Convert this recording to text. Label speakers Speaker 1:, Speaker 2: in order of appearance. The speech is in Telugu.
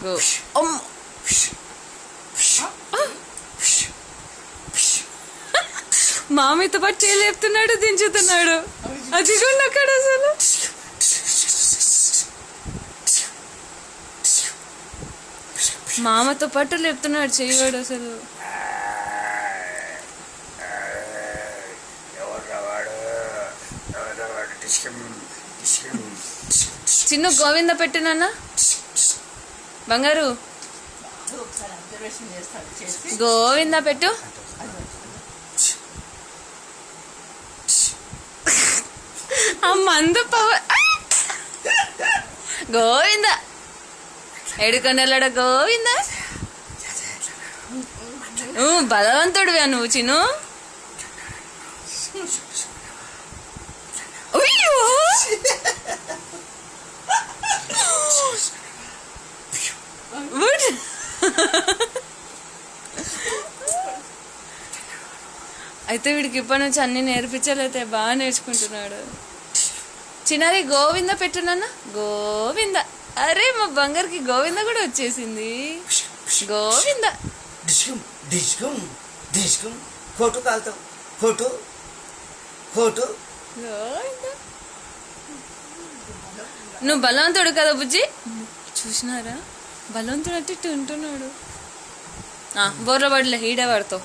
Speaker 1: గో మామితో పాటు చేయలేపుతున్నాడు, దించుతున్నాడు. అది కూడా అక్కడ అసలు మామతో పాటు లేపుతున్నాడు చేయవాడు అసలు. చిన్న గోవింద పెట్టు నాన్న, బంగారు గోవింద పెట్టు. ఆ మందు పవర్ గోవింద ఎడుకొండలాడ గోవింద. బలవంతుడివా నువ్వు చిను. అయితే వీడికి ఇప్పటి నుంచి అన్ని నేర్పించాలైతే బాగా నేర్చుకుంటున్నాడు. చిన్నారి గోవింద పెట్టున్నా, గోవింద. అరే మా బంగారుకి గోవింద కూడా వచ్చేసింది. గోవింద నువ్వు బలవంతుడు కదా బుజ్జి. చూసినారా బలవంతుడు అంటే ఉంటున్నాడు. బోర్ర పడలే, ఈడే పడతావు.